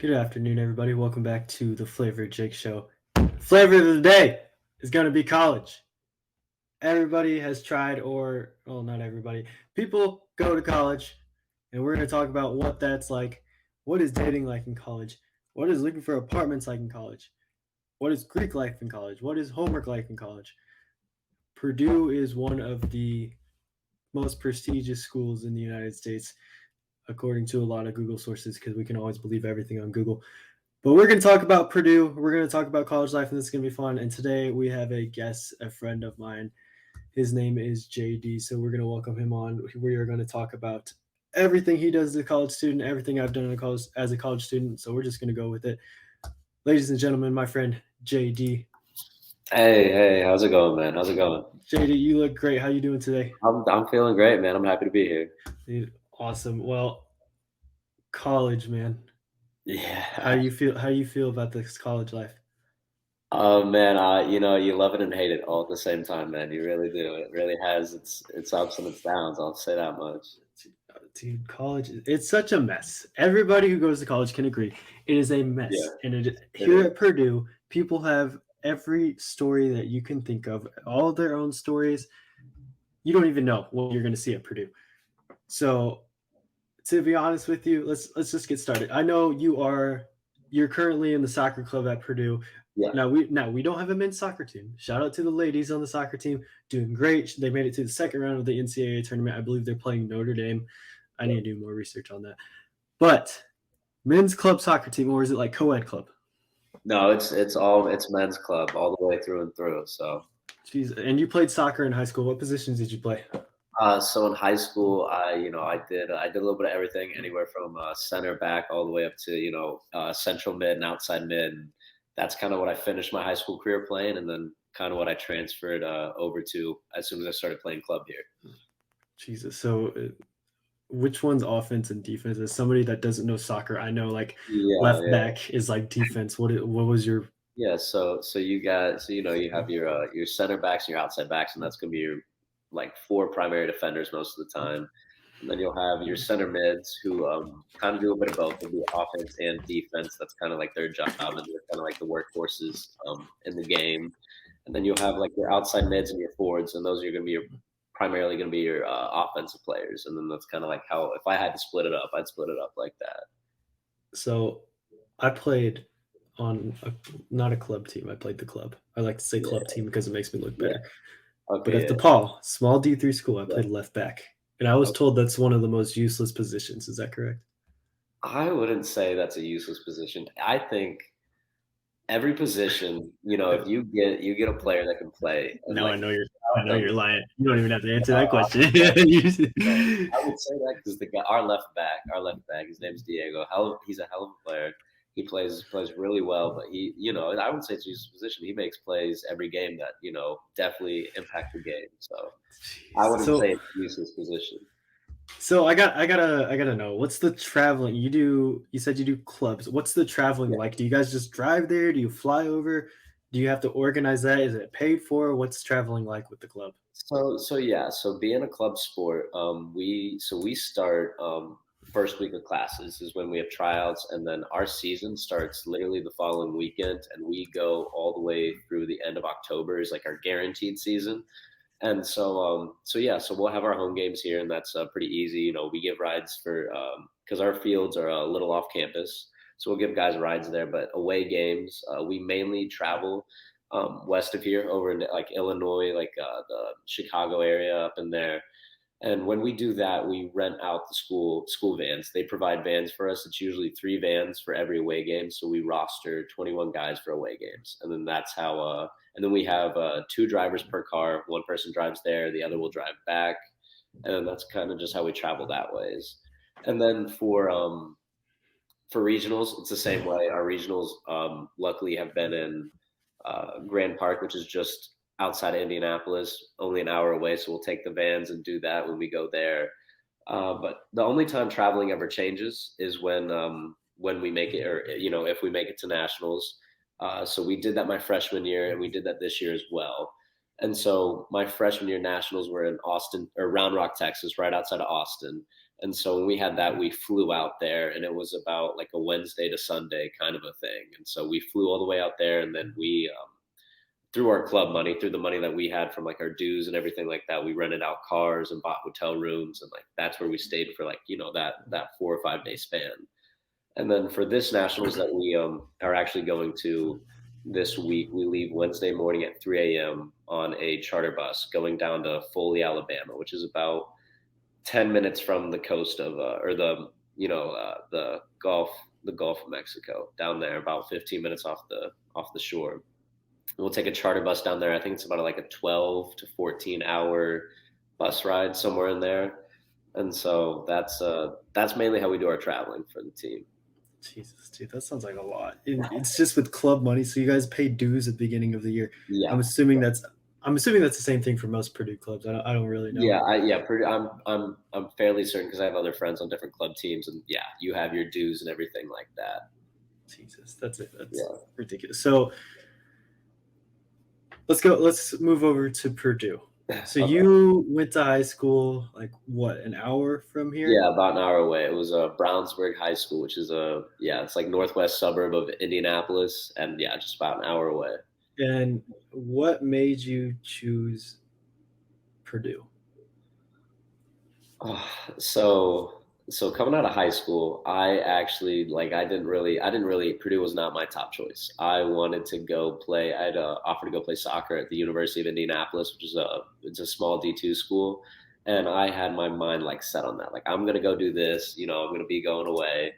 Good afternoon, everybody. Welcome back to the Flavor of Jake Show. Flavor of the day is going to be college. Everybody has tried, not everybody. People go to college, and we're going to talk about what that's like. What is dating like in college? What is looking for apartments like in college? What is Greek life in college? What is homework like in college? Purdue is one of the most prestigious schools in the United States, according to a lot of Google sources, because we can always believe everything on Google. But we're going to talk about Purdue. We're going to talk about college life, and this is going to be fun. And today we have a guest, a friend of mine. His name is JD. So we're going to welcome him on. We are going to talk about everything he does as a college student, everything I've done as a college student. So we're just going to go with it. Ladies and gentlemen, my friend JD. Hey, how's it going, man? How's it going? JD, you look great. How you doing today? I'm feeling great, man. I'm happy to be here. Dude, awesome. Well, college, man. How Yeah. you feel? How you feel about this college life? Man, you love it and hate it all at the same time, man. You really do. It really has its ups and its downs. I'll say that much. Dude, college, it's such a mess. Everybody who goes to college can agree. It is a Yeah, mess. And it here is. at Purdue, people have every story that you can think of, all their own stories. You don't even know what you're going to see at Purdue. So, to be honest with you, let's just get started. I know you're currently in the soccer club at Purdue. Yeah. Now we don't have a men's soccer team. Shout out to the ladies on the soccer team, doing great. They made it to the second round of the NCAA tournament. I believe they're playing Notre Dame. I Yeah. need to do more research on that. But men's club soccer team, or is it like co-ed club? No, it's men's club all the way through and through. So, Jeez, and you played soccer in high school. What positions did you play? so in high school, I did a little bit of everything, anywhere from center back all the way up to central mid and outside mid. And that's kind of what I finished my high school career playing, and then kind of what I transferred over to as soon as I started playing club here. Jesus. So, which one's offense and defense? As somebody that doesn't know soccer, I know like Yeah, left yeah, back is like defense. What was your yeah. You have your center backs and your outside backs, and that's gonna be your like four primary defenders most of the time. And then you'll have your center mids who kind of do a bit of both. They'll do offense and defense. That's kind of like their job, and they're kind of like the workhorses in the game. And then you'll have like your outside mids and your forwards, and those are going to be primarily going to be your offensive players. And then that's kind of like how, if I had to split it up, I'd split it up like that. So I played on not a club team. I played the club. I like to say club Yeah, team because it makes me look yeah. better. But Okay, at yeah, DePaul, small D3 school, I yeah. played left back. And I was Okay. told that's one of the most useless positions. Is that correct? I wouldn't say that's a useless position. I think every position, if you get a player that can play and No, like I know them. you're lying. You don't even have to answer that uh, question. I would say that because the guy, our left back, his name's Diego. He's a hell of a player. He plays really well, but and I would say it's his position. He makes plays every game that definitely impact the game. So I wouldn't say so it's a useless position. so I gotta know, what's the traveling you do? You said you do clubs. What's the traveling Yeah. like? Do you guys just drive there? Do you fly over? Do you have to organize that? Is it paid for? What's traveling like with the club? So being a club sport, we start first week of classes is when we have tryouts, and then our season starts literally the following weekend, and we go all the way through the end of October is like our guaranteed season. And so we'll have our home games here, and that's pretty easy. We give rides for because our fields are a little off campus, so we'll give guys rides there. But away games, we mainly travel west of here, over in like Illinois, like the Chicago area up in there. And when we do that, we rent out the school vans. They provide vans for us. It's usually three vans for every away game. So we roster 21 guys for away games, and then that's how. And then we have two drivers per car. One person drives there, the other will drive back, and then that's kind of just how we travel that ways. And then for regionals, it's the same way. Our regionals, luckily, have been in Grand Park, which is just outside of Indianapolis, only an hour away. So we'll take the vans and do that when we go there. But the only time traveling ever changes is when we make it, or if we make it to nationals. So we did that my freshman year, and we did that this year as well. And so my freshman year nationals were in Austin or Round Rock, Texas, right outside of Austin. And so when we had that, we flew out there, and it was about like a Wednesday to Sunday kind of a thing. And so we flew all the way out there, and then we through our club money, through the money that we had from like our dues and everything like that, we rented out cars and bought hotel rooms, and like that's where we stayed for like that 4 or 5 day span. And then for this nationals that we are actually going to this week, we leave Wednesday morning at 3 a.m. on a charter bus going down to Foley, Alabama, which is about 10 minutes from the coast of or the Gulf of Mexico down there, about 15 minutes off the shore. We'll take a charter bus down there. I think it's about like a 12 to 14 hour bus ride somewhere in there. And so that's mainly how we do our traveling for the team. Jesus, dude, that sounds like a lot. It's just with club money, so you guys pay dues at the beginning of the year. Yeah. I'm assuming that's the same thing for most Purdue clubs. I don't really know. I'm fairly certain because I have other friends on different club teams, and yeah, you have your dues and everything like that. Jesus, that's it. That's ridiculous. So let's move over to Purdue. So Okay. you went to high school like what, an hour from here? Yeah, about an hour away. It was Brownsburg High School, which is it's like northwest suburb of Indianapolis, and yeah, just about an hour away. And what made you choose Purdue? Oh, so coming out of high school, I actually like I didn't really Purdue was not my top choice. I wanted to go play. I had offered to go play soccer at the University of Indianapolis, which is it's a small D2 school, and I had my mind like set on that. Like I'm gonna go do this. I'm gonna be going away.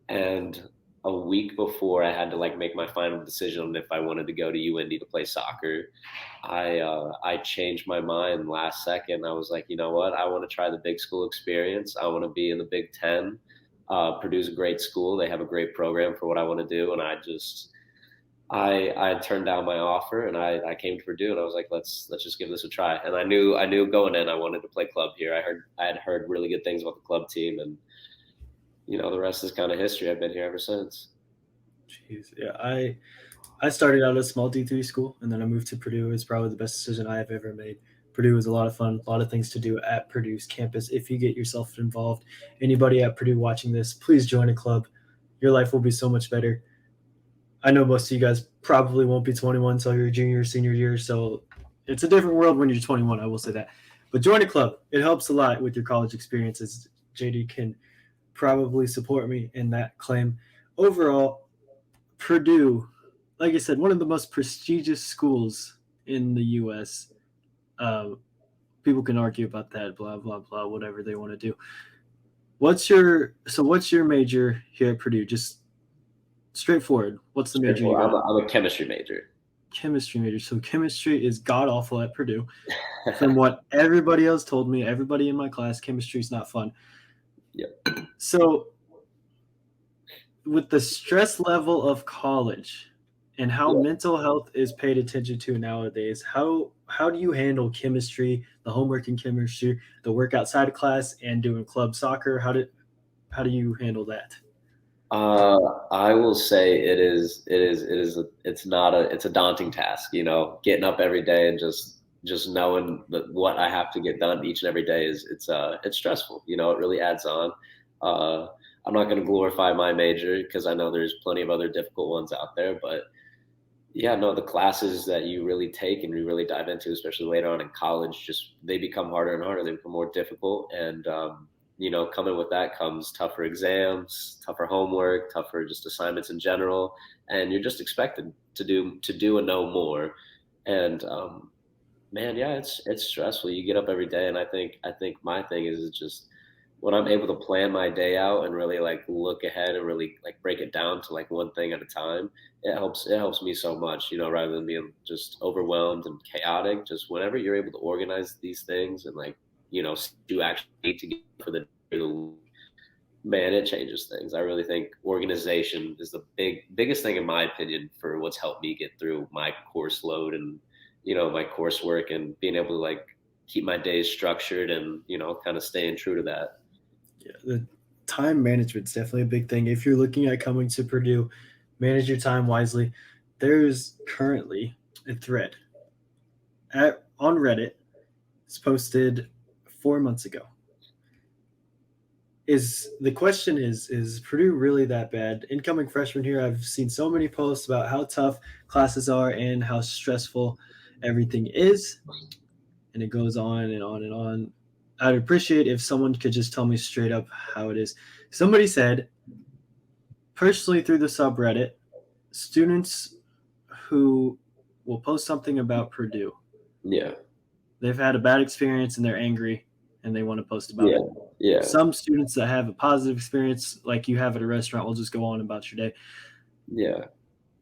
And a week before I had to like make my final decision on if I wanted to go to UIndy to play soccer, I changed my mind last second. I was like, you know what? I want to try the big school experience. I want to be in the Big Ten. Purdue's a great school. They have a great program for what I want to do, and I turned down my offer, and I came to Purdue, and I was like, let's just give this a try. And I knew going in I wanted to play club here. I had heard really good things about the club team, and the rest is kind of history. I've been here ever since. Jeez, yeah, I started out at a small D3 school, and then I moved to Purdue. It's probably the best decision I have ever made. Purdue is a lot of fun, a lot of things to do at Purdue's campus. If you get yourself involved, anybody at Purdue watching this, please join a club. Your life will be so much better. I know most of you guys probably won't be 21 until your junior or senior year, so it's a different world when you're 21, I will say that. But join a club. It helps a lot with your college experiences. JD can probably support me in that claim. Overall, Purdue, like I said, one of the most prestigious schools in the U.S. People can argue about that, blah blah blah, whatever they want to do. What's your major here at Purdue? Just straightforward. What's the major you I'm got? I'm a chemistry major. Chemistry major. So chemistry is god awful at Purdue. From what everybody else told me, everybody in my class, chemistry is not fun. Yep. So with the stress level of college and how Yeah. mental health is paid attention to nowadays, how do you handle chemistry, the homework in chemistry, the work outside of class, and doing club soccer? How do you handle that? I will say it's a daunting task, getting up every day and just knowing that what I have to get done each and every day it's stressful. It really adds on. Uh, I'm not going to glorify my major because I know there's plenty of other difficult ones out there, but yeah, no, the classes that you really take and you really dive into, especially later on in college, just they become harder and harder. They become more difficult, and coming with that comes tougher exams, tougher homework, tougher just assignments in general, and you're just expected to do and know more. And man, yeah, it's stressful. You get up every day, and I think my thing is just when I'm able to plan my day out and really like look ahead and really like break it down to like one thing at a time, it helps me so much, rather than being just overwhelmed and chaotic. Just whenever you're able to organize these things and like, you actually need to get for the man, it changes things. I really think organization is the biggest thing in my opinion for what's helped me get through my course load and my coursework and being able to like keep my days structured and kind of staying true to that. Yeah, the time management is definitely a big thing. If you're looking at coming to Purdue, manage your time wisely. There's currently a thread on Reddit. It's posted 4 months ago. is the question is Purdue really that bad? Incoming freshman here, I've seen so many posts about how tough classes are and how stressful everything is, and it goes on and on and on. I'd appreciate if someone could just tell me straight up how it is. Somebody said personally through the subreddit, students who will post something about Purdue, Yeah. they've had a bad experience and they're angry and they want to post about Yeah. it. Yeah. Some students that have a positive experience, like you have at a restaurant, will just go on about your day. Yeah.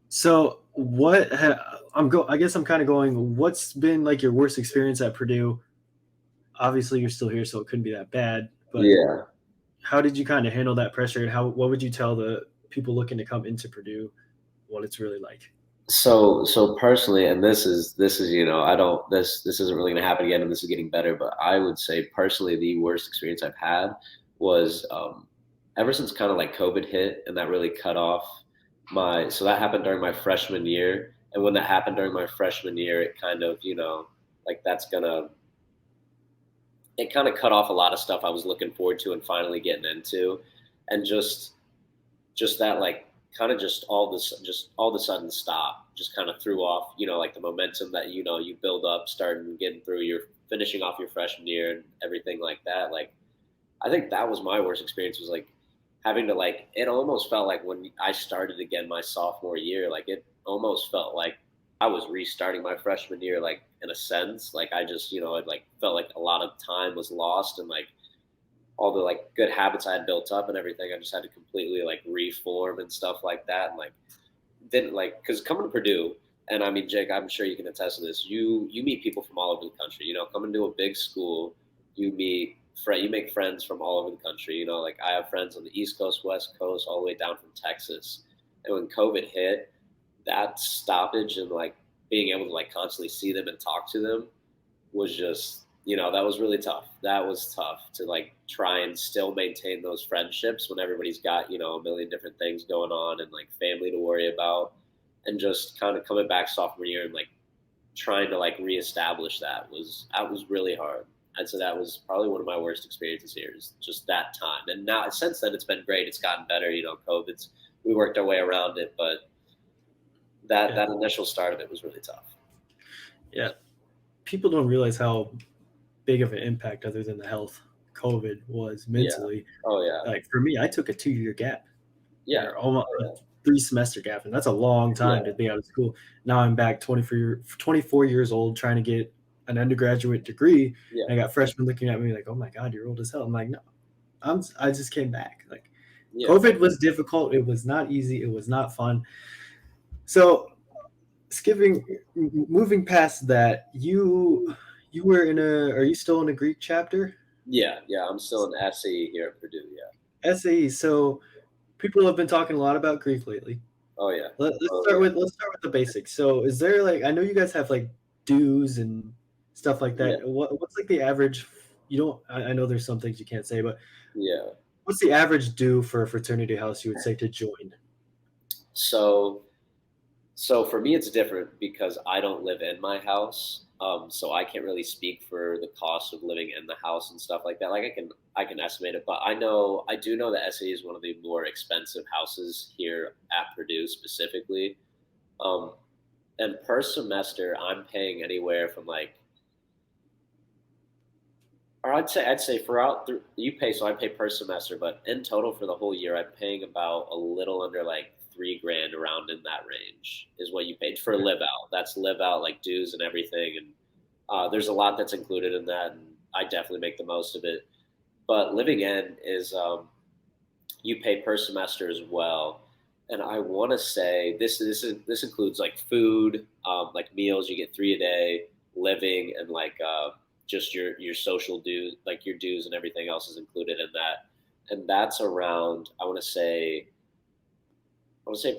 So, I guess I'm kind of going. What's been like your worst experience at Purdue? Obviously, you're still here, so it couldn't be that bad. But Yeah. how did you kind of handle that pressure, and what would you tell the people looking to come into Purdue what it's really like? So personally, and this is I don't this isn't really going to happen again, and this is getting better. But I would say personally, the worst experience I've had was ever since kind of like COVID hit, and that really cut off my. So that happened during my freshman year, and when that happened during my freshman year, it kind of like it kind of cut off a lot of stuff I was looking forward to and finally getting into, and just that like kind of just all of a sudden stop just kind of threw off like the momentum that you build up starting getting through your finishing off your freshman year and everything like that. Like I think that was my worst experience, was like having to like it almost felt like when I started again my sophomore year, like it almost felt like I was restarting my freshman year, like in a sense. Like I just it like felt like a lot of time was lost, and like all the like good habits I had built up and everything, I just had to completely like reform and stuff like that. And like didn't like because coming to Purdue, and I mean Jake, I'm sure you can attest to this. You meet people from all over the country. Coming to a big school, you meet you make friends from all over the country. Like I have friends on the East Coast, West Coast, all the way down from Texas. And when COVID hit, that stoppage and like being able to like constantly see them and talk to them was just that was really tough. That was tough to like try and still maintain those friendships when everybody's got a million different things going on and like family to worry about, and just kind of coming back sophomore year and like trying to like reestablish that was really hard. And so that was probably one of my worst experiences here, is just that time. And now since then it's been great. It's gotten better. COVID's we worked our way around it, but that initial start of it was really tough. Yeah, people don't realize how big of an impact, other than the health, COVID was Yeah. mentally. Oh yeah. Like for me, I took a 2 year gap, Yeah. or almost Oh, a yeah. 3 semester gap, and that's a long time Yeah. to be out of school. Now I'm back 24 years old, trying to get an undergraduate degree, Yeah. and I got freshmen looking at me like, "Oh my God, you're old as hell." I'm like, "No, I just came back." Like Yeah. COVID was difficult. It was not easy. It was not fun. So moving past that, you were in a. Are you still in a Greek chapter? Yeah, yeah, I'm still an SAE here at Purdue. Yeah. SAE. So people have been talking a lot about Greek lately. Oh yeah. Let's Oh start yeah. with the basics. So is there like, I know you guys have like dues and stuff like Yeah. that. What's like the average? You don't. I know there's some things you can't say, but Yeah. what's the average due for a fraternity house you would say to join? So so for me it's different because I don't live in my house. So I can't really speak for the cost of living in the house and stuff like that. Like I can estimate it, but I do know that SAE is one of the more expensive houses here at Purdue specifically. Um, and per semester I'm paying anywhere from like, or I'd say throughout you pay, so I pay per semester, but in total for the whole year I'm paying about a little under like 3 grand, around in that range is what you paid for live out. That's live out, like dues and everything, and there's a lot that's included in that, and I definitely make the most of it. But living in is you pay per semester as well, and I want to say this includes like food, like meals. You get 3 a day, living, and like just your social dues, like your dues and everything else is included in that. And that's around, I want to say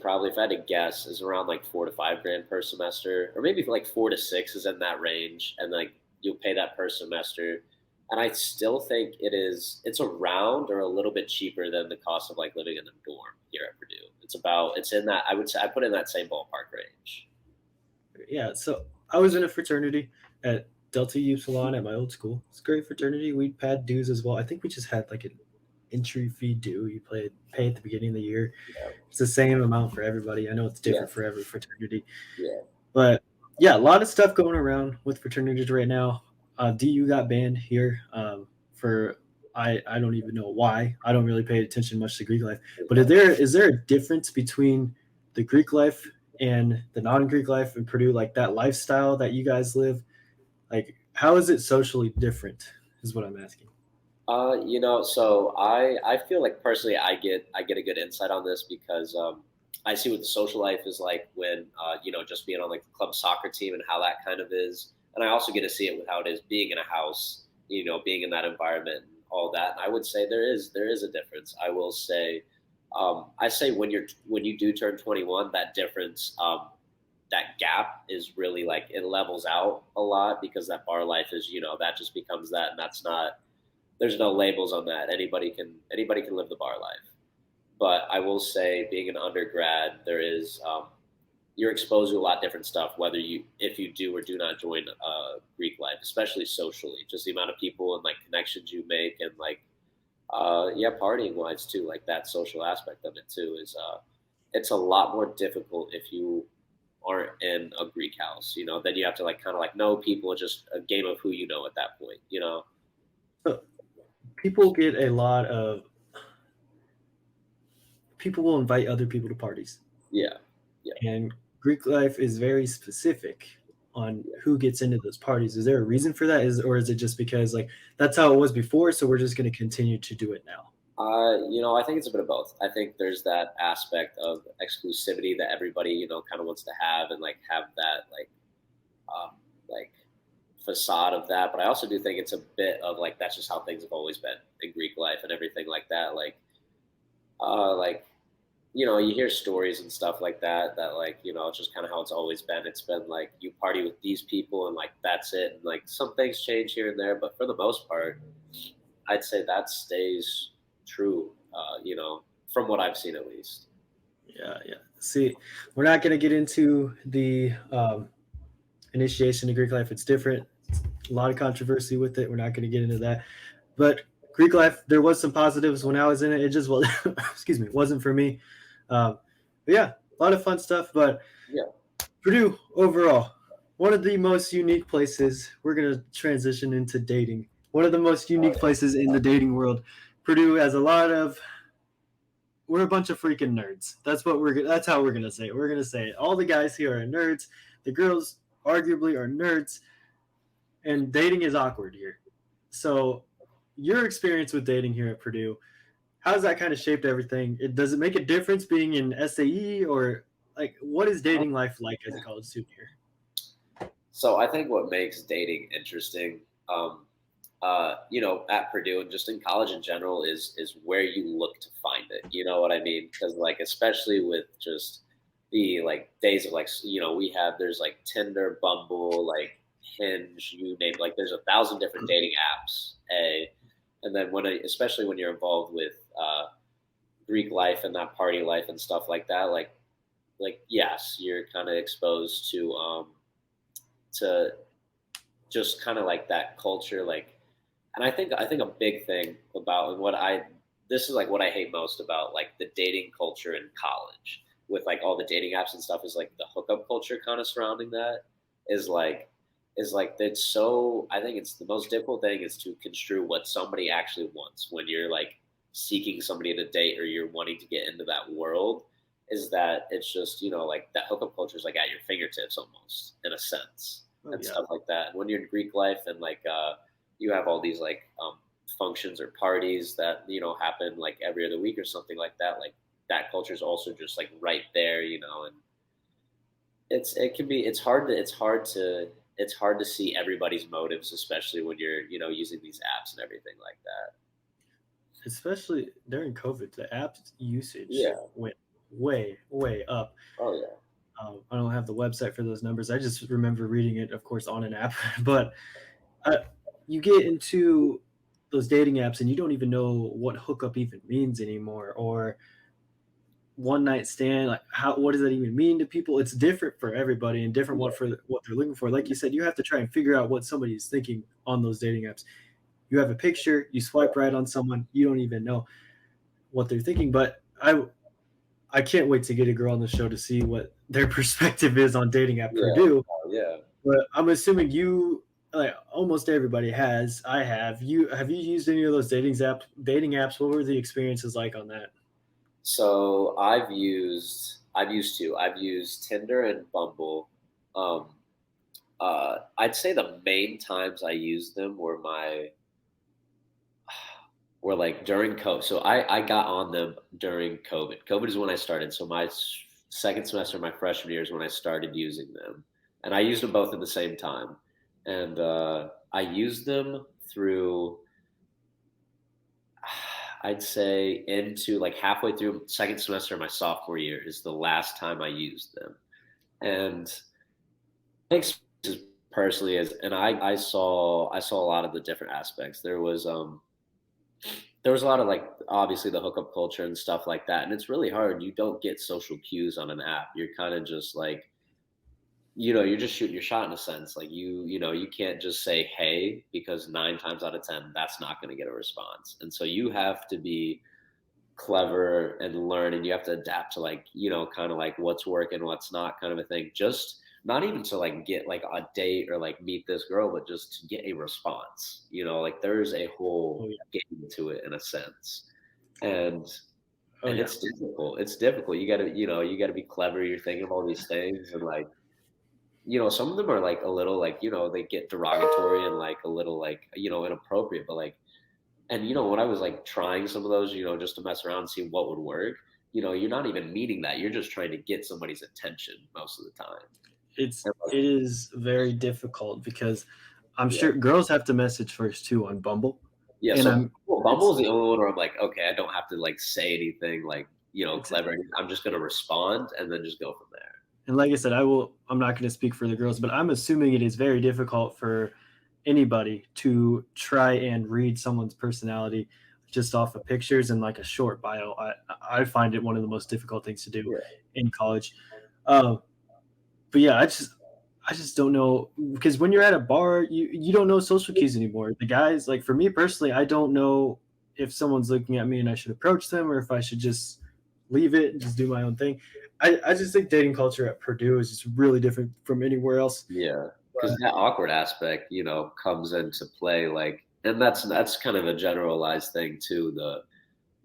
probably, if I had to guess, is around like 4 to 5 grand per semester, or maybe like 4 to 6 is in that range, and like you'll pay that per semester. And I still think it's around or a little bit cheaper than the cost of like living in a dorm here at Purdue. It's in that, I would say I put it in that same ballpark range. Yeah, so I was in a fraternity at Delta U Salon at my old school. It's a great fraternity. We had dues as well. I think we just had like entry fee due. You pay at the beginning of the year. Yeah, It's the same amount for everybody. I know it's yeah, different for every fraternity, yeah. but yeah, a lot of stuff going around with fraternities right now. DU got banned here for I don't even know why. I don't really pay attention much to Greek life. But is there a difference between the Greek life and the non-Greek life in Purdue, like that lifestyle that you guys live? Like, how is it socially different? Is what I'm asking. So I feel like personally I get a good insight on this because I see what the social life is like when just being on like the club soccer team and how that kind of is, and I also get to see it with how it is being in a house, being in that environment and all that. And I would say there is a difference. I will say, I say when you do turn 21, that difference, that gap is really like it levels out a lot because that bar life is that just becomes that, and that's not there's no labels on that. Anybody can live the bar life. But I will say, being an undergrad, there is you're exposed to a lot of different stuff. Whether you if you do or do not join Greek life, especially socially, just the amount of people and like connections you make, and like yeah, partying wise too. Like that social aspect of it too is it's a lot more difficult if you aren't in a Greek house. Then you have to like kind of like know people. It's just a game of who you know at that point. So people get a lot of people will invite other people to parties, Yeah, yeah. and Greek life is very specific on who gets into those parties. Is there a reason for that? Or is it just because like that's how it was before, so we're just going to continue to do it now? I think it's a bit of both. I think there's that aspect of exclusivity that everybody, kind of wants to have and like have that like facade of that. But I also do think it's a bit of like that's just how things have always been in Greek life and everything like that. Like you hear stories and stuff like that that like it's just kind of how it's always been. It's been like you party with these people and like that's it. And like some things change here and there, but for the most part, I'd say that stays true. From what I've seen at least. Yeah, yeah. See, we're not going to get into the initiation to Greek life. It's different. A lot of controversy with it. We're not going to get into that. But Greek life, there was some positives when I was in it. It just was, excuse me, wasn't for me. But yeah, a lot of fun stuff. But Yeah. Purdue overall, one of the most unique places. We're going to transition into dating. One of the most Oh, unique yeah. places in the dating world. Purdue has a lot of. We're a bunch of freaking nerds. That's what we're. That's how we're gonna say it. We're gonna say it. All the guys here are nerds. The girls arguably are nerds, and dating is awkward here. So, your experience with dating here at Purdue, how has that kind of shaped everything? Does it make a difference being in SAE, or like what is dating life like as a college student here? So I think what makes dating interesting, at Purdue and just in college in general, is where you look to find it. You know what I mean? Because like especially with just the like days of like we have there's like Tinder, Bumble, like Hinge, you name like there's 1,000 different dating apps. And then especially when you're involved with Greek life and that party life and stuff like that, like yes, you're kind of exposed to just kind of like that culture, like, and I think a big thing about and what I this is like what I hate most about like the dating culture in college with like all the dating apps and stuff is like the hookup culture kind of surrounding that is like it's so I think it's the most difficult thing is to construe what somebody actually wants when you're like seeking somebody to date or you're wanting to get into that world is that it's just like that hookup culture is like at your fingertips almost in a sense Oh and yeah, stuff like that. And when you're in Greek life and like you have all these like functions or parties that happen like every other week or something like that. Like that culture is also just like right there, and it can be it's hard to see everybody's motives, especially when you're using these apps and everything like that. especially during COVID, the app usage Yeah. went way up. Oh yeah. I don't have the website for those numbers. I just remember reading it, of course, on an app. But uh, you get into those dating apps and you don't even know what hookup even means anymore, or one night stand. Like, what does that even mean to people? It's different for everybody and different Yeah. what for what they're looking for. Like you said, you have to try and figure out what somebody is thinking on those dating apps. You have a picture, you Yeah. swipe right on someone, you don't even know. what they're thinking. But I can't wait to get a girl on the show to see what their perspective is on dating at Yeah, Purdue. yeah. But I'm assuming you, like almost everybody has. I have. Have you used any of those Dating apps. What were the experiences like on that? So I've used two. I've used Tinder and Bumble. Um, I'd say the main times I used them were like during COVID. So I got on them during COVID. COVID is when I started. So my second semester of my freshman year is when I started using them, and I used them both at the same time. And I used them through, I'd say, into like halfway through second semester of my sophomore year is the last time I used them. And my experiences personally is, and I saw a lot of the different aspects. There was a lot of like obviously the hookup culture and stuff like that, and it's really hard. You don't get social cues on an app. You're kind of just like, you're just shooting your shot in a sense. Like you can't just say hey, because 9 times out of 10 that's not going to get a response. And so you have to be clever and learn, and you have to adapt to like, kind of like what's working, what's not, kind of a thing. Just not even to like get like a date or like meet this girl, but just to get a response. Like there's a Oh whole yeah. game to it in a sense. and Oh and yeah. it's difficult. You gotta be clever. You're thinking of all these things, and like, some of them are like a little like, they get derogatory and like a little like, inappropriate, but like, and when I was like trying some of those, just to mess around and see what would work, you're not even meaning that. You're just trying to get somebody's attention most of the time. It's And like, it is very difficult because I'm yeah, sure girls have to message first too on Bumble, yeah. and So I'm Bumble it's is the only one where I'm like, okay, I don't have to like say anything like, it's clever. I'm just gonna respond and then just go from there. and like I said, I'm not going to speak for the girls, but I'm assuming it is very difficult for anybody to try and read someone's personality just off of pictures and like a short bio. I find it one of the most difficult things to do Yeah, in college. Um, but yeah, I just don't know because when you're at a bar, you don't know social cues anymore. The guys, like for me personally, I don't know if someone's looking at me and I should approach them or if I should just leave it and just do my own thing. I just think dating culture at Purdue is just really different from anywhere else. yeah. Because But that awkward aspect, comes into play. Like, and that's kind of a generalized thing too.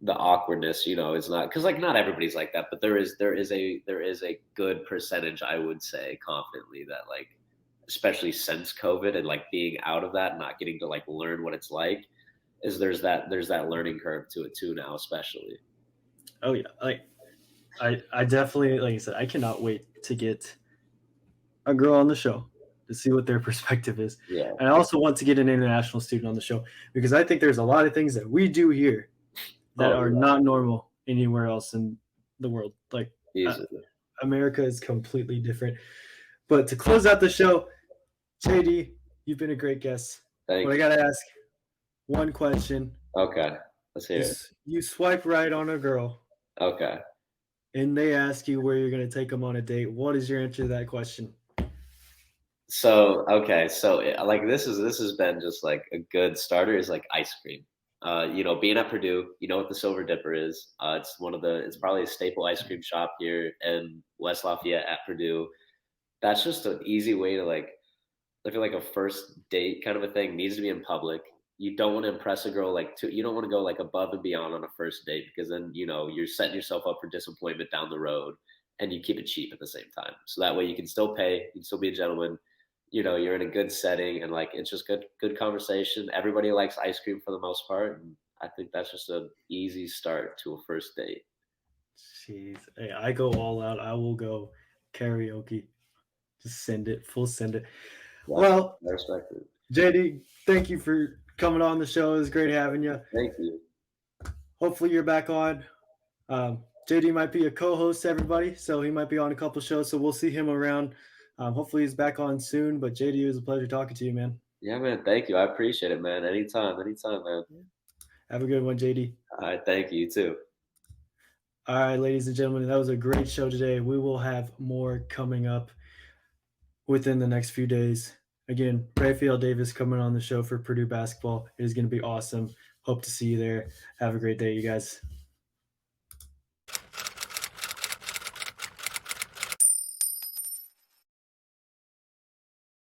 The awkwardness, is not, because like not everybody's like that, but there is a good percentage, I would say confidently, that like, especially since COVID and like being out of that, not getting to like learn what it's like, is there's that learning curve to it too now, especially. oh yeah, like I definitely like I said, I cannot wait to get a girl on the show to see what their perspective is. Yeah. And I also want to get an international student on the show because I think there's a lot of things that we do here that Oh are not normal anywhere else in the world. Like yeah, uh, easily. America is completely different. But to close out the show, JD, you've been a great guest. But Thank I you. gotta ask one question. Okay, let's You hear it. you swipe right on a girl, Okay. and they ask you where you're gonna take them on a date. What is your answer to that question? So okay, so like this has been just like a good starter is like ice cream. Being at Purdue, you know what the Silver Dipper is. It's probably a staple ice cream shop here in West Lafayette at Purdue. That's just an easy way to like, I feel like a first date kind of a thing needs to be in public. You don't want to impress a girl like you don't want to go like above and beyond on a first date, because then you're setting yourself up for disappointment down the road, and you keep it cheap at the same time. So that way you can still pay, you can still be a gentleman. You're in a good setting, and like it's just good conversation. Everybody likes ice cream for the most part, and I think that's just an easy start to a first date. Jeez, hey, I go all out. I will go karaoke. Just send it, full send it. Yeah, Well, I respect it. JD, thank you for coming on the show. It was great having you. Thank you. Hopefully, you're back on. JD might be a co-host to everybody, so he might be on a couple shows. So we'll see him around. Hopefully, he's back on soon. But JD, it was a pleasure talking to you, man. Yeah, man. Thank you. I appreciate it, man. Anytime, man. Have a good one, JD. All right. Thank you, you too. All right, ladies and gentlemen, that was a great show today. We will have more coming up within the next few days. Again, Raphael Davis coming on the show for Purdue basketball. It is going to be awesome. Hope to see you there. Have a great day, you guys.